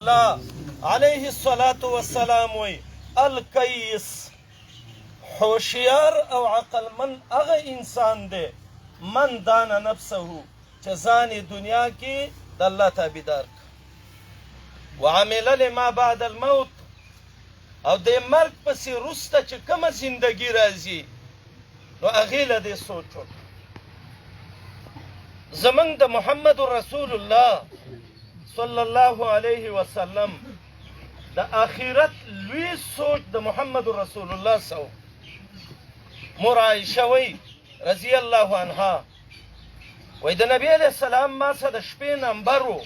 الله علیه الصلاة والسلام وی الکیس هوشیار او عقلمند هغه انسان دی من دان نفسه چې ځان دنیا کې د الله تابعدار وعمل لما بعد الموت او د مرګ پسې وروسته چې کومه زندګي راځي نو هغې له دې سوچ وکړه. زمونږ د محمد رسول الله صلی الله علیه وسلم د آخرت لوی سوچ د محمد رسول الله سو مور عایشه وی رضی الله عنها وی د نبی علیه السلام ما سره د شپې نمبر و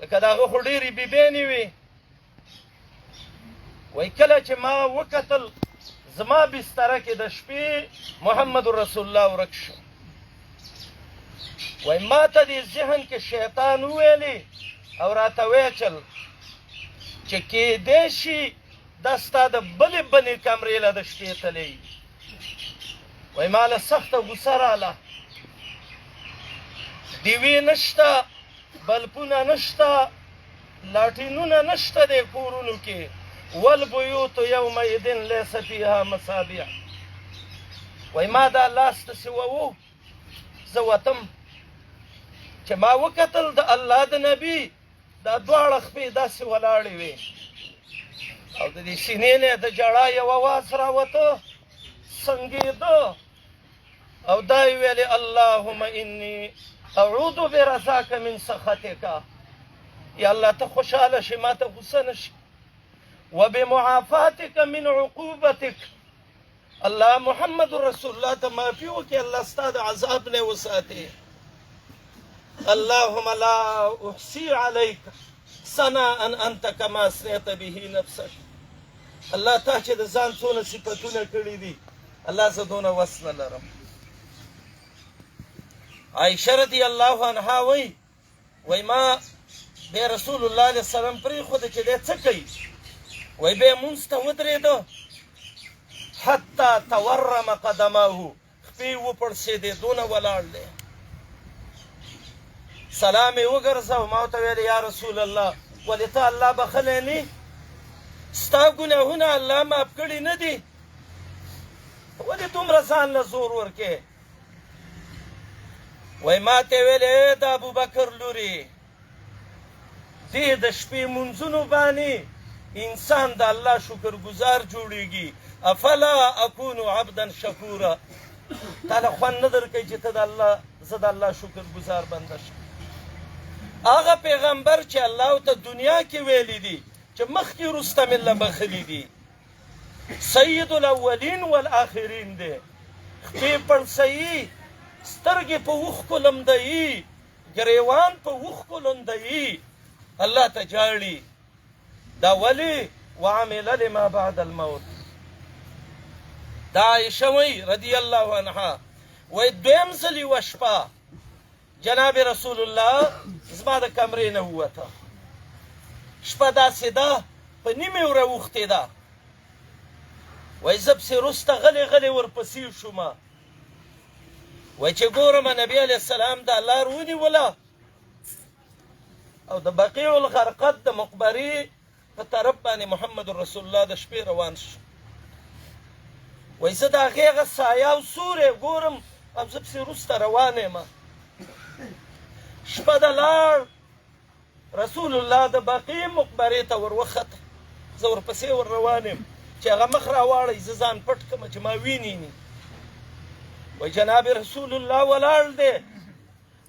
لکه د هغه خو ډېرې بیبیانې وې وی کله چې ما وکتل زما بستره کې د شپې محمد رسول الله ورک شو وی ما ته دې ذهن کې شیطان وویلې او راته ویچل چې کیدای شي دا ستا د بلې بنې کمرې له د شپې تللی وی ما له سخته غوسه راله ډیوې نشته بلپونه نشته لاټینونه نشته د کورونو کې والبیوت یومئذ لیس فیها مصابیح وی ما دا لاس ته سوه زه وتم چې ما وکتل د الله د نبي دا دواړه خپې داسې ولاړې وې او د دې سینې نه د ژړا یو اواز راوته سنګېده او دا یې ویلې اللهم انی اعوذ برضاک من سخطک یا الله ته خوشحاله شي ما ته غوسه نشي وبمعافاتک من عقوبتک الله محمد رسول الله ته معافي وکړي الله ستا د عذاب نه وساتي اللهم لا احصي عليك ثناء انت كما اثنيت به نفسك الله تا چې د ځان څونه صفتونه کړي دي الله زه دونه وس نه لرم. عایشه رضی الله عنها وی ما بیا رسول الله علیه السلام پرېښوده چې دی څه کوي وی بیا مونځ ته ودرېده حتی تورم قدماه خپې وپړسېدې دونه ولاړ دی سلام یې وګرځاو ما ورته ویل یا رسول الله ولې ته الله بخلی نه ستا ګناهونه الله معاف کړي نه دي ولې دومره ځان له زور ورکې وی ما ته یې ویل د ابوبکر لورې دې د شپې مونځونو باندې انسان د الله شکر گزار جوړیږي افلا اکون عبدا شکورا تاله خوند نه درکوي چې ته د الله زه د الله شکر گزار بنده شم. هغه پیغمبر چې الله ته دنیا کې ویلی دي چې مخکې وروسته مې له بخلي دي سید الاولین والآخرین دی خپې پړسوي سترګې په اوښکو لمدوي ګریوان په اوښکو لمدوي الله ته جاړي دا ولې وعمل لما بعد الموت. دا عایشه وی رضی الله عنها وی دویم ځل یوه شپه جناب رسول الله زما د کمرې نه ووته شپه داسې ده په نیمې وراوښتې ده وی زه پسې وروسته غلې غلې ورپسې شومه وی چې ګورم نبي علیه السلام دا لار ونیوله او د بقیع الغرقد د مقبرې په طرف باندې محمد رسول الله د شپې روان شو وی زه د هغې هغه سایه او سوری ګورم او زه پسې وروسته روان یم شپه د لاړ رسول الله د بقیع مقبرې ته ور وخته زه ورپسې ور روان یم چې هغه مخ راواړئ زه ځان پټ کړم چې ما ویني نی وی جناب رسول الله ولاړ دی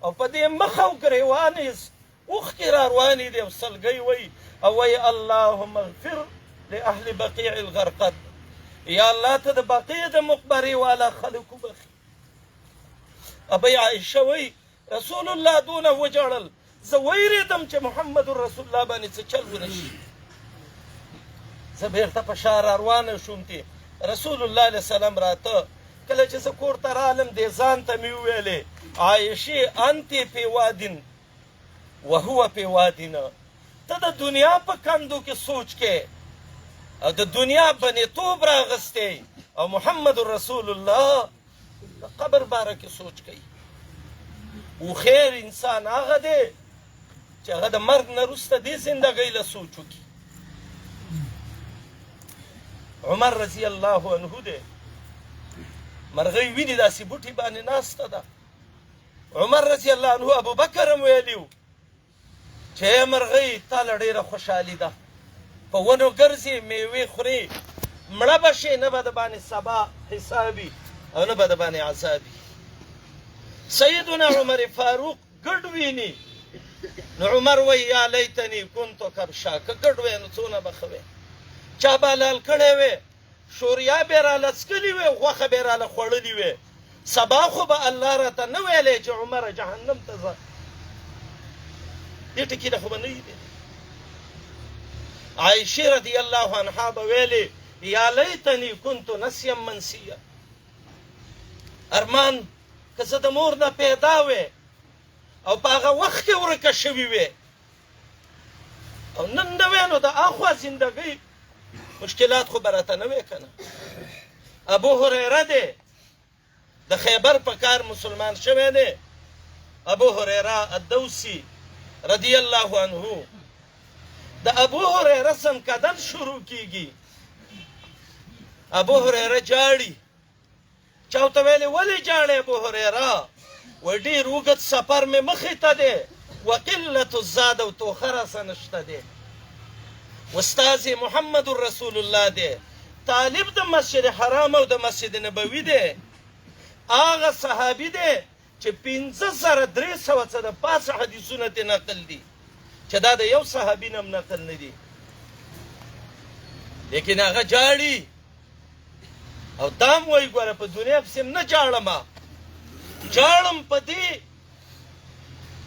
او په دې مخ او ګریوان یې اوښکې را روانې دي او سلګۍ وی او وی اللهم اغفر لاهل بقیع الغرقد یا الله ته د بقیع د مقبرې والا خلک وبخي. ابی عایشه وی رسول الله دونه وجړل زه ویرېدم چې محمد رسول الله باندې څه چل ونه شي زه بېرته په شا را روانه شوم چې رسول الله علیه السلام راته کله چې زه کور ته رالم دې ځان ته مې وویلې عایشې انتې فی وادن وهو فی وادنا ته د دنیا په کندو کې سوچ کې او د دنیا بنیتوب راغستې او محمد رسول الله د قبر باره کې سوچ کوي و خیر انسان هغه دی چې هغه د مرګ نه وروسته دې زندګۍ له سوچ وکړي. عمر رضی الله عنه دی، مرغۍ ویني داسې بوټي باندې ناسته ده. عمر رضی الله عنه ابو بکر هم ویلي و چې مرغۍ تا له ډېره خوشحالي ده، په ونو ګرځې میوې خورې، مړه به شې، نه به د باندې سبا حسابي او نه به د باندې عذابي. سیدنا عمر فاروق ګډ ویني نو عمر وی یا لیتنی کنتو کبشا، که ګډ وی نو څونه به ښه وی. چا به حلال کړی وی، شوریا به یې راله څکلي وی، غوښه به یې راله خوړلي وی، سبا خو به الله راته نه ویلی چې عمره جهنم ته ځه. دې ټکي نه خو به نه وي. عایشې رضی الله عنها به ویلې یا لیتنی کنتو نسیا منسیا، ارمان که زه د مور نه پیدا وې او په هغه وخت کې ورکه شوي وې او نن نه وې، نو د اخوا زندګۍ مشکلات خو به راته نه وې که نه. ابو هریره دی، د خیبر په کار مسلمان شوی دی. ابو هریره الدوسی رضی الله عنه، د ابو هریره سنکدن شروع کیږي. ابو هریره جاړي. چا ورته ویلې ولې جاړې ابو هریره؟ وایي ډېر اوږد سفر مې مخې ته دی، وقلت الزاد او توخه راسه نشته دی. استاذ محمد رسول الله دی، طالب د مسجد حرام او د مسجد نبوي دی. هغه صحابي دی چې 5300 څه د پاسه حدیثونه ترې نقل دي، چې دا د یو صحابي نه هم نقل نه دي. لیکن هغه جاړي او دا هم وایي ګوره په دنیا پسې هم نه جاړم، جاړم په دې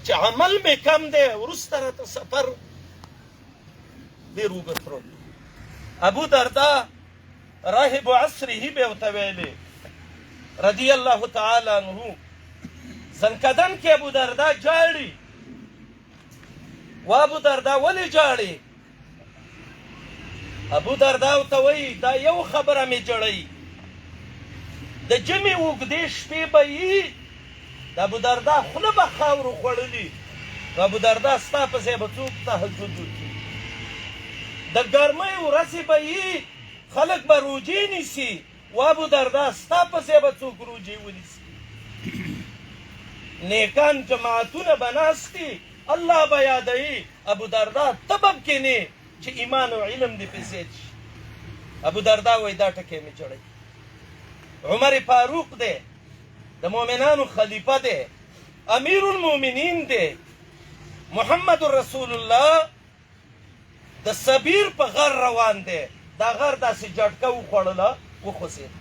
چې عمل مې کم دی، وروسته راته سفر ډېر اوږد پروت. ابو دردا راهب عصره به ورته ویلې رضی الله تعالی عنه، زنکدن کې ابو دردا جاړي. و ابو دردا ولې جاړي؟ ابو دردا ورته وایي دا یو خبره مې جړوي، د جمعې اوږدې شپې به یي، د ابو دردا خوله به خاورو خوړلي، د ابو دردا ستا په ځای به څوک تهجد وکړي. د ګرمۍ ورځې به یي، خلک به روجې نیسي، و ابو دردا ستا په ځای به څوک روجې ونیسي. نیکان جماعتونه به ناست دي، الله به یادوي، ابو دردا ته به کښېنې چې ایمان او علم دې پې زیات شي. ابو دردا وایي دا ټکی مې جړوي. عمر فاروق دی، د مؤمنانو خلیفه دی، امیر المؤمنین دی. محمد رسول الله د سبیر په غر روان دی، دا غر داسې جټکه وخوړله وخوځېد.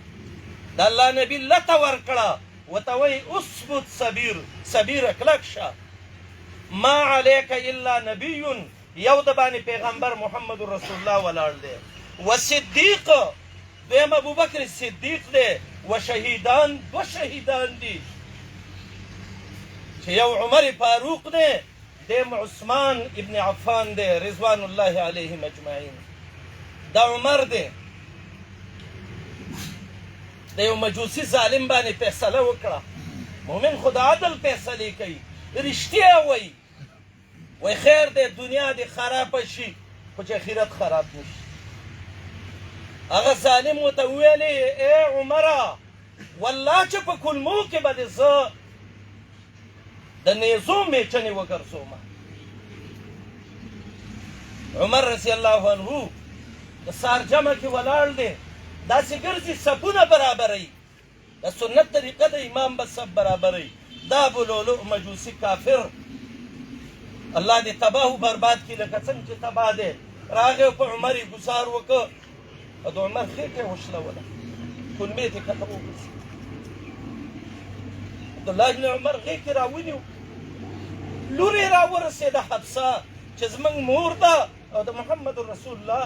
د الله نبي لته ورکړه، ورته وایي اثبت سبیر، سبیره کلک شه. ما علیک الا نبی، یو د باندې پیغمبر محمد رسول الله ولاړ دی، و صدیق دویم ابوبکر صدیق دی، و شهیدان دو شهیدان دي، چې یو عمر فاروق دی، دیم عثمان ابن عفان دی رضوان الله علیهم اجمعین. دا عمر دی، د یو مجوسي ظالم باندې فیصله وکړه. مؤمن خو د عدل فیصلې کوي، رښتیا وایي، وایي خیر دی دنیا دې خرابه شي خو چې اخرت خراب نشي. هغه ظالم ورته وویلې ای عمره والله چې په کلمو کې به دې زه د نیزو میچنې وګرځوم. عمر رضی الله عنه د سهار جمع کې ولاړ دی، داسې ګرځي صفونه برابروي، د سنت طریقه د امام به صف برابروي. دا ابولؤلؤ مجوسي کافر الله دې تباه و برباد کړي لکه څنګه چې تباه دی. راغی او په عمر یې ګزار وکړ او د عمر خېټه یې وشلوله، کلمې ته کښته وګرځېد. عبدالله بن عمر غېږ کې راونیو، لور یې راورسېده حفصه چې زموږ مور ده او د محمد رسول الله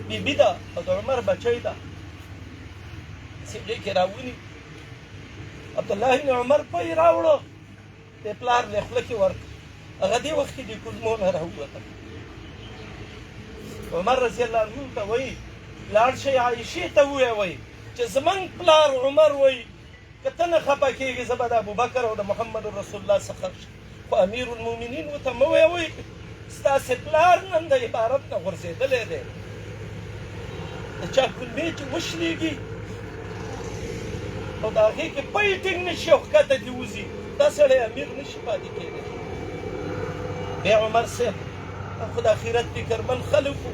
بیبي ده او د عمر بچی ده. غېږ کې راونیو، عبدالله بن عمر په یې راوړه، د پلار له خوله کې ورکړه. هغه دې وخت کې د کلمو نه راووته. عمر رضی الله عنه ته وایي لاړ شئ عایشې ته ووایئ چې زموږ پلار عمر وایي که ته نه خفه کېږې زه به د ابوبکر او د محمد رسول الله څخه خو امیر المؤمنین ورته مه وایئ ستاسې پلار نن د عبارت نه غورځېدلی دی د چا کلمې چې وشلېږي او د هغې کې پی ټینګ نه شي او ښکته دې وځي دا سړی امیر نه شي پاتې کېدی بیا عمر صاحب خو د آخرت فکرمن خلک وو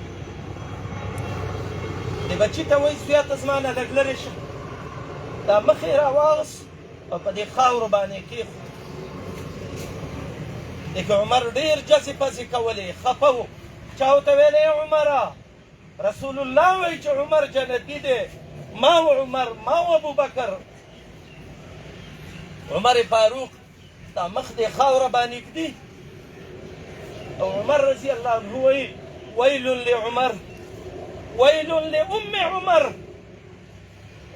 د بچي ته وایي زویه ته زما نه لږ لرې شه دا مخ یې راواغست او په دې خاورو باندې کېښود لیکن عمر ډېر جزې پزې کولې خفه و چا ورته ویلی عمره رسول الله وایي چې عمر جنتي دی ما و عمر ما و ابوبکر عمر فاروق دا مخ دې خاوره باندې ږدي او عمر رضی الله عنه وایي ویل لعمر ویل لأم عمر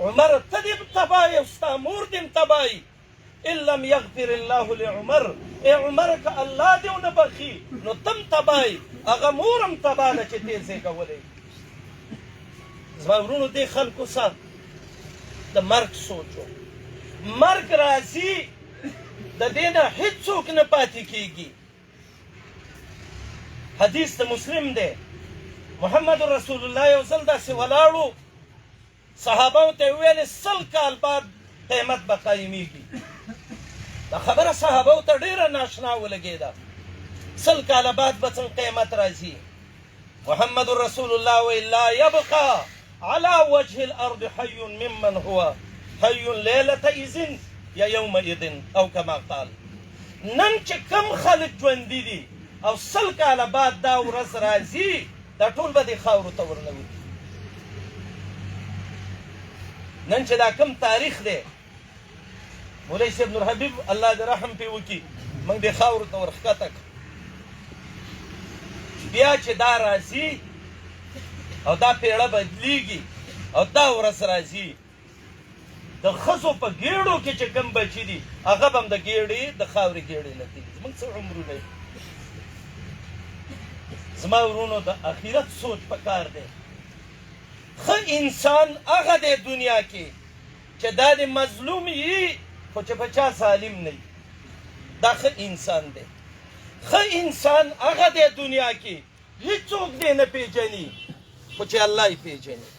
عمر ته دې تبایي او ستا مور دې تبایي ان لم یغفر الله لعمر ای عمر که الله دې ونه بخي نو تم تبایي هغه مور هم تباه ده چې دې زېږولی زما ورونو دې خلکو سره د مرګ سوچ و مرګ راځي د دې نه هېڅوک نه پاتې کېږي حدیث د مسلم دی محمد رسول الله یو ځل داسې ولاړو صحابهو ته یې وویلې 100 کال بعد قیمت به قایمېږي دا خبره صحابهو ته ډېره ناشنا ولګېده 100 کاله بعد به څنګه قیمت راځي محمد رسول الله وایي لا یبقى على وجه الارض حي ممن هو حي ليله اذن یا یومئذ او کما قال نن چې کم خلک ژوندي دي او 100 کاله بعد دا ورځ راځي دا ټول به دې خاورو ته ورنوځي نن چې دا کم تاریخ دی مولوي صاحب نور حبیب الله دې رحم پې وکړي موږ دې خاورو ته ورښکته کړو بیا چې دا راځي او دا پیړه بدلیږي او دا ورځ راځي د ښځو په ګېډو کې چې کوم بچي دي هغه به هم د ګېډې د خاورې ګېډې لټېږي زموږ څه عمرونه دي زما ورونو د اخرت سوچ پکار دی ښه انسان هغه دی دنیا کې چې دا د مظلوم وي خو چې په چا ظالم نه وي دا ښه انسان دی ښه انسان هغه دی دنیا کې هېڅوک دی نه پېژني خو چې الله یې پېژني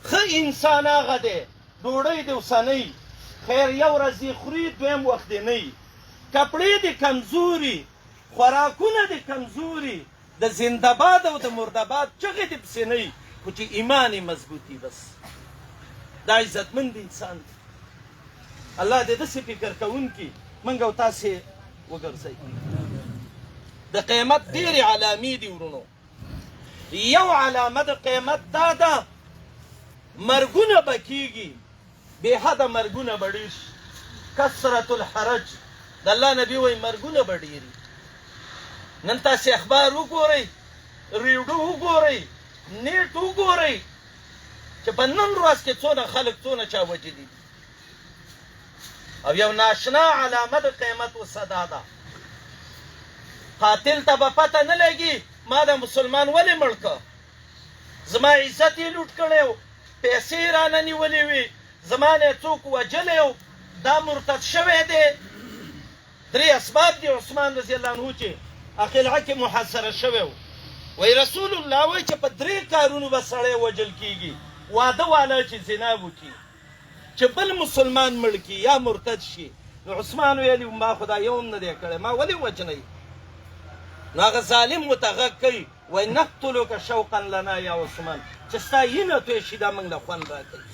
ښه انسان هغه دی ډوډۍ د اوسنۍ خیر یو ورځ یې خوري دویم وخت یې نه وي کپړې د کمزوري خوراکونه د کمزوري د زنده‌باد او د مرده‌باد چغې دې پسې نه وي خو چې ایمان یې مضبوط وي بس دا عزتمند انسان دی الله دې داسې فکر کوونکي موږ او تاسې وګرځوي د قیامت ډېرې علامې دي ورونو یو علامه د قیامت دا ده مرګونه به کېږي بې حده مرګونه به ډېر شي کثرت الحرج د الله نبي وایي مرګونه به ډېري نن تاسې اخبار وګورئ ریډیو وګورئ نیټ وګورئ چې په نن ورځ کې څونه خلک څونه چا وجلي دي او یو ناشنا علامه د قیامت اوسه دا ده قاتل ته به پته نه لګي ما د مسلمان ولې مړ که زما عزت یې لوټ کړی و پیسې یې رانه نیولې وي زما نه یې څوک وجلی و دا مرتد شوی دی 3 اسباب دي عثمان رضی الله عنه چې اخلعه کې محاصره شوی و وی رسول الله وایي چې په 3 کارونو به سړی وجل کېږي واده والا چې زنا وکړي چې بل مسلمان مړ کړي یا مرتد شي نو عثمان ویلي ما خو دا یو هم نه دی کړی ما ولې وجنئ نو هغه ظالم ورته غږ کوي وایي نقتلک شوقا لنا یا عثمان چې ستا وینه توی شي دا موږ له خوند راکوي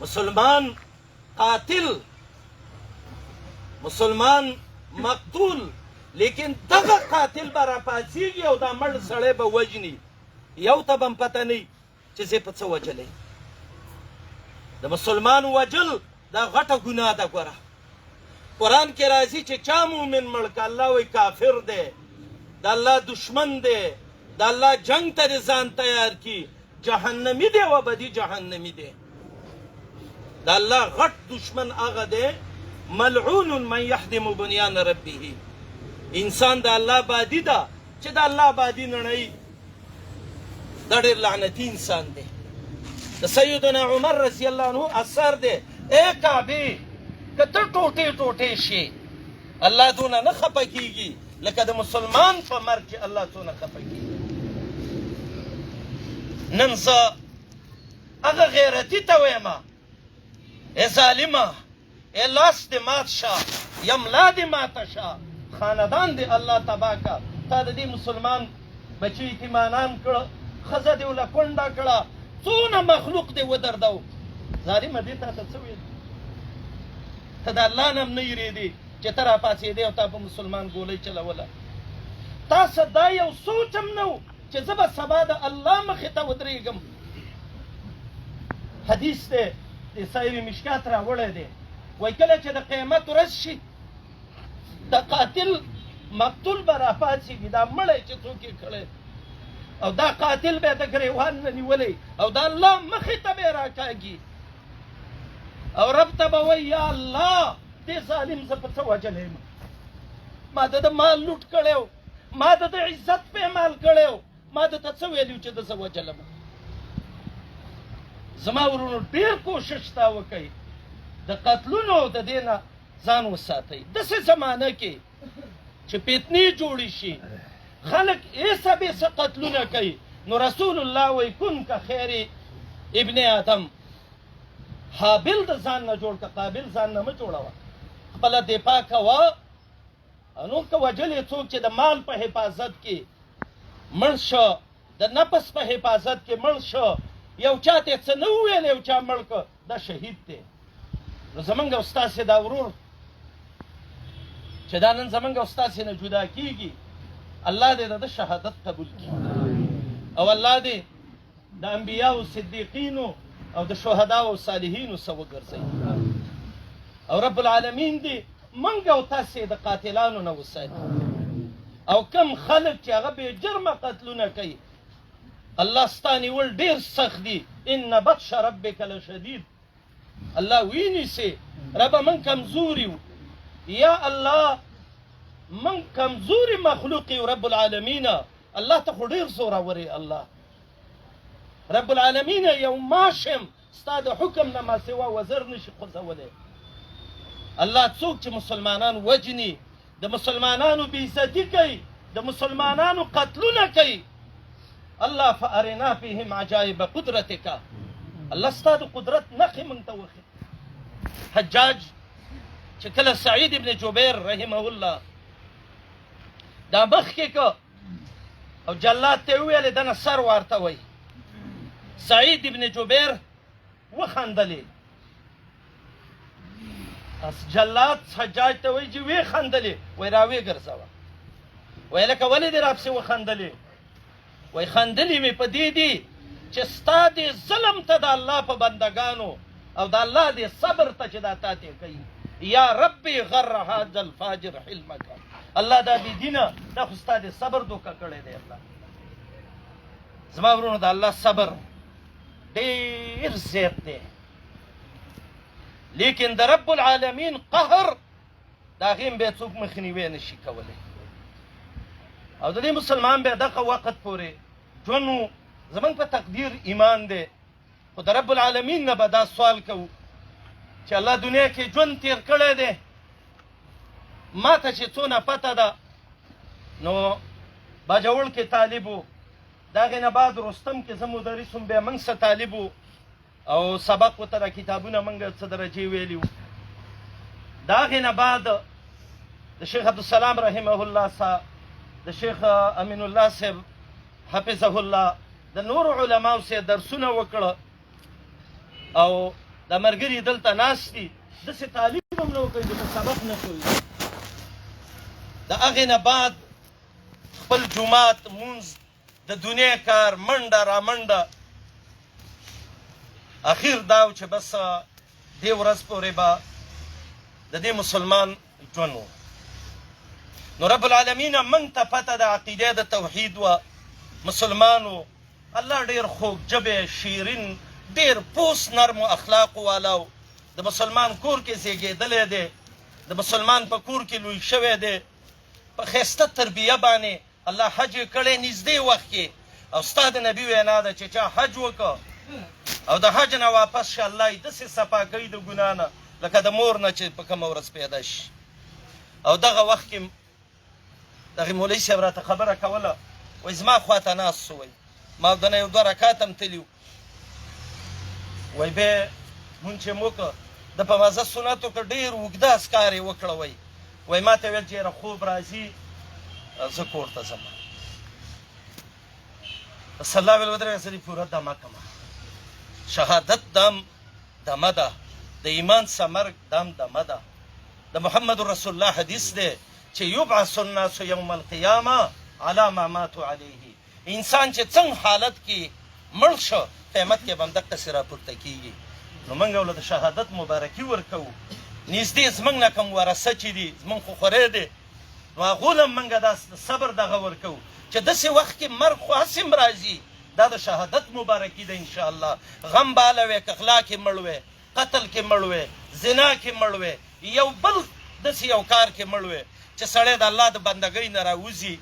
مسلمان قاتل مسلمان مقتول لیکن دغه قاتل به راپاڅېږي او دا مړ سړی به وجني یو ته به هم پته نه وي چې زه په څه وجلی د مسلمان وجل دا غټه ګناه ده ګوره قرآن کې راځي چې چا مومن مړ که الله وایي کافر دی د الله دشمن دی د الله جنگ ته دې ځان تیار کړي جهنمي دی و ابدي جهنمي دی د الله غټ دشمن هغه دی ملعون من يحدم بنيان ربه انسان د الله بادي ده چې د الله بادي نړۍ دا ډېر لعنتي انسان دی د سیدنا عمر رضی الله عنه اثر دی ای کعبې که ته ټوټې ټوټې شي الله دونه نه خفه کېږي لکه د مسلمان په مرګ چې الله څونه خفه کېږي. نن زه هغه غیرتي ته ویمه ای ظالمه ای لاس دې مات شه یا ملا دې ماته شه خاندان دې الله تباه که تا د دې مسلمان بچي یتیمانان کړه ښځه دې وله کونډه کړه څونه مخلوق دې ودردو ظالمه دې تا ته څه ویل ته د الله نه هم نه یېرېدې چې ته راپاڅېدې او تا په مسلمان ګولۍ چلوله تاسو دا یو سوچ هم نه و چې زه به سبا د الله مخې ته ودرېږم. حدیث دی د صاحب مشکات راوړی دی وایي کله چې د قیامت ورځ شي د قاتل مقتول به راپاڅېږي دا مړی چې څوک یې کړی او دا قاتل به د ګریوان نه نیولی او د الله مخې ته به یې راکاږي او رب ته به وایي یا الله دې ظالم زه په څه وجلی یم ما د مال لوټ کړی ما د عزت پیمال کړی ما د ته څه ویلي چې د زه وجلم. زما ورونو ډېر کوشش تا وکئ د قتلونو د دې نه ځان وساتئ. داسې زمانه کې چې فتنې جوړې شي خلک ایسه بیسه قتلونه کوي نو رسول الله وایي کن که خیر ابن آدم حابل د ځان نه جوړ که قابل ځان نه مه جوړوه خپله دفاع کوه نو که وجل یې څوک چې د مال په حفاظت کې مړ شه د نفس په حفاظت کې مړ شه یو چا ته څه نه وویل یو چا مړ که دا شهید دی. نو زمونږ او ستاسې دا ورور چې دا نن زمونږ او ستاسې نه جدا کېږي الله دې د ده شهادت قبول کړي او الله دې د انبیاو صدیقینو او د شهداو او صالحینو څه وګرځوي او رب العالمین دې موږ او تاسې د قاتلانو نه وساتي او کم خلک چې هغه بې جرمه قتلونه کوي الله ستا نیول ډېر سخت دي ان بطش ربک لشدید الله وینیسې ربه من کمزوري و یا الله من کمزوري مخلوق یو رب العالمین الله ته خو ډېر زورور الله رب العالمین یو ماشم ستا د حکم نه ما سوا وزر نشي خوځولی الله څوک چې مسلمانان وجني د مسلمانانو بېعزتي کوي د مسلمانانو قتلونه کوي الله فارنا فیهم عجایب قدرتک الله ستا د قدرت نښې موږ ته وښي. حجاج چې کله سعید ابن جبیر رحمه الله دا مخکې که او جلاد ته یې وویلې دنه سر ورته وایي سعید ابن جبیر وخندلې جلاد حجاج ته وایي چې ویې خندلې وایي راویې ګرځوه وایي لکه ولې دې راپسې وخندلې وایي خندلې مې په دې دي چې ستا دې ظلم ته د الله په بندګانو او د الله دې صبر ته چې دا تا ته کوي یا ربي غر هذا الفاجر حلمک الله دا بې دینه دا خو ستا دې صبر دوکه کړی دی الله. زما ورونو د الله صبر ډېر زیات دی لیکن د رب العالمین قهر د هغې هم بیا څوک مخنیوی نه شي کولی او د دې مسلمان بیا دغه وخت پورې ژوند زمونږ په تقدیر ایمان دی خو د رب العالمین نه به دا سوال کوو چې الله دنیا کې ژوند تیر کړی دی ما ته چې څونه پته ده نو باجوړ کې طالب و د هغې نه بعد رستم کې زه مدرس وم بیا موږ څه طالب و او سبق ورته را کتابونه موږ څه درجې ویلي وو د هغې نه بعد د شیخ عبدالسلام رحمه الله صاحب د شیخ امین الله صاحب حفظه الله د نورو علماو سره درسونه وکړه او د ملګري دلته ناست دي داسې تعلیم هم نه وکړي چې سبق نه کوي. د هغې نه بعد خپل جومات مونځ د دنیا کار منډه را منډه اخیر دا و چې بس دې ورځ پورې به د دې مسلمان ژوند و نو رب العالمین موږ ته پته د عقیده د توحید وه مسلمانو الله ډېر خوږ ژبې شیرین ډېر پوست نرم و اخلاقو والا و د مسلمان کور کې زیږېدلی دی د مسلمان په کور کې لوی شوی دی په ښایسته تربیه باندې الله حج یې کړی نږدې وخت کې او ستا د نبي وینا ده چې چا حج وکړه او د حج نه واپس شه الله یې داسې صفا کوي د ګناه نه لکه د مور نه چې په کومه ورځ پیدا شي. او دغه وخت کې دغه مولوي صاحب راته خبره کوله، وایي زما خواته ناست سو، وایي ما دنه یو 2 رکعات هم تلي وو، وایي بیا مونږ چې موکه د په مزه سنت وکړ، ډېر اوږده اسکار یې وکړه، وایي ما ته ویل چې یاره خوب راځي زه کور ته ځم. صلی الله علیه ودرېږه سړي پوره دمه کړمه. شهادت دم دمه ده، د ایمان ثمر دم دمه ده. د محمد رسول الله حدیث دی چې یبعث الناس یوم القیامه علی ما ماتوا علیه. انسان چې څنګه حالت کې مړ شو قیامت کې به همدقسې راپورته کېږي. نو موږ ولې د شهادت مبارکي ورکوو. نږدې زموږ نه کوم ورثه چې دي زموږ خو خوری دی، نو هغو له موږ دا صبر دغه ورکوو چې داسې وخت کې مرګ خو هسې هم راځي. دا د شهادت مبارکي ده انشاءالله. غم به هله وې که غلا کې مړ وې، قتل کې مړ وې، زنا کې مړ وې، یو بل داسې یو کار کې مړ وې چې سړی د الله د بندګۍ نه راوځي،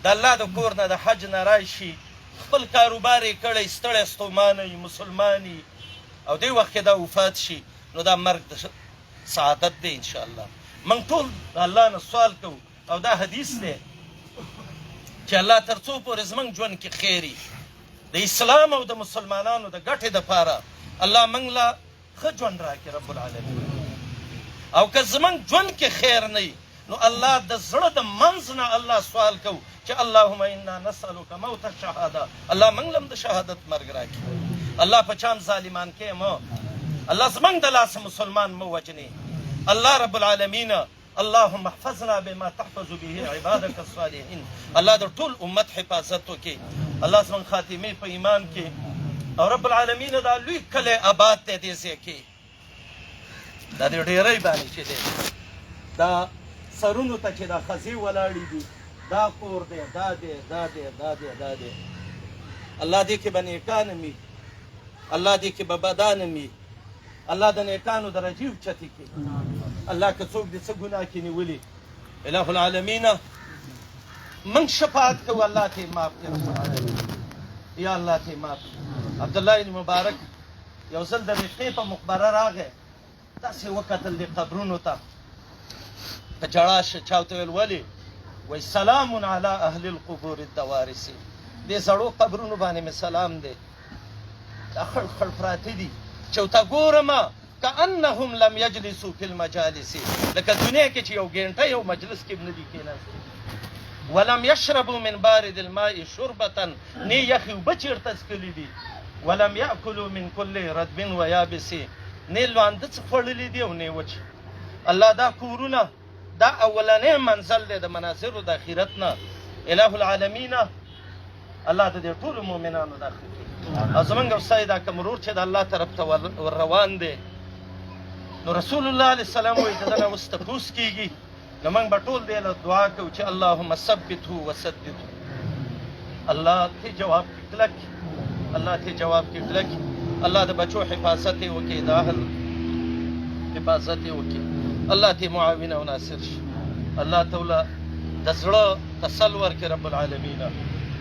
د الله د کور نه د حج نه راشي، خپل کاروبار یې کړی، ستړی ستومانه یي، مسلمان یي، او دې وخت کې دا وفات شي، نو دا مرګ د سعادت دی انشاءالله. موږ ټول د الله نه سوال کوو، او دا حدیث دی چې الله تر څو پورې زموږ ژوند کې خیر وي، د اسلام او د مسلمانانو د ګټې دپاره الله موږ له ښه ژوند راکړي رب العالمین. او که زموږ ژوند کې خیر نه وي، نو الله د زړه د منځ نه الله سوال کوو چې اللهم انا نسألک موت الشهاده، الله موږ له هم د شهادت مرګ راکړي. الله په چا هم ظالمان کې مه، الله زموږ د لاسه مسلمان مه وجنې. الله رب العالمین اللهم احفظنا بما تحفظ به عبادك الصالحين. الله د ټول امت حفاظت وکړي، الله زموږ خاتمې په ایمان کې، او رب العالمین دا لوی کلی آباد دی دې ځای کې، دا د ډیرۍ باندې چې دی دا سرونو ته چې دا خزې ولاړې دي، دا کور دی، دا دی، دا دی، دا دی، دا دی. الله دې کې به نیکان وي، الله دې کې به بدان وي، الله د نیکانو درجې اوچتې کړي. الله که څوک دې څه ګناه کې نیولي، اله العالمین موږ شفاعت کوو، الله ته یې معاف کړي رب العالمین، یا الله ته یې معاف کړي. عبدالله بن مبارک یو ځل د رښتې په مقبره راغی، داسې وکتل دې قبرونو ته، په ژړا شه. چا ورته ویل ولې؟ وایي سلام علی اهل القبور الدوارس، دې زړو قبرونو باندې مې سلام دی، دا خړ خړ پراته دي چې ورته ګورمه کأنهم لم یجلسوا فی المجالس، لکه دنیا کې چې یو ګینټه یو مجلس کې نه دي کېناستي. ولم یشربوا من بارد الماء شربة، نه یخې اوبه چېرته څښلي دي. ولم یأکلوا من کل رطب و یابس، نه لوانده څه خوړلي دي او نه وچ. الله دا کورونه دا اولنی منزل دی د مناظرو د آخرت نه. اله العالمین الله د دې ټولو مؤمنانو داخل کړي. او زموږ استاد دا کوم ورور چې د الله طرف ته ور روان دی، نو رسول الله علیه السلام وایي د ده نه اوس تپوس کېږي، نو موږ به ټول دی له دعا کوو چې اللهم ثبته وسدده. الله ته جواب کې کلک، الله ته جواب کې کلک، الله د بچو حفاظت یې وکړي، د اهل حفاظت یې وکړي، الله ته معاون او ناصر شي، الله ته د زړه تسل ورکړي رب العالمین.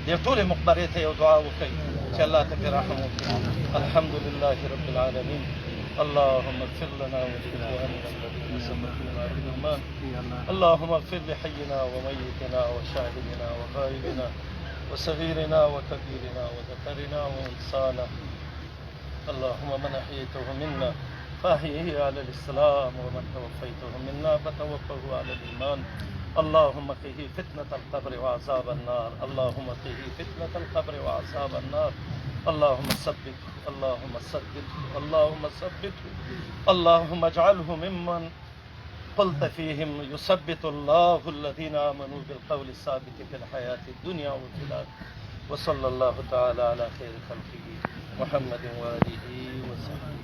دې ټولې مقبرې ته یو دعا وکړئ چې الله ته پرې رحم وکړي. الحمد لله رب العالمین. اللهم اغفر لنا ولإخواننا الذين سبقونا بالإيمان. اللهم اغفر لحينا وميتنا وشاهدنا وغائبنا وصغيرنا وكبيرنا وذكرنا وأنثانا. اللهم من أحييته منا فأحيه على الإسلام، ومن توفيته منا فتوفه على الإيمان. اللهم قه فتنة القبر وعذاب النار، اللهم قه فتنة القبر وعذاب النار. اللهم ثبت، اللهم سدد، اللهم ثبت، اللهم اجعله ممن قلت فيهم يثبت الله الذين آمنوا بالقول الثابت في الحياة الدنيا وفي الآخرة. وصلى الله تعالى على خير خلقه محمد وآله وسلم.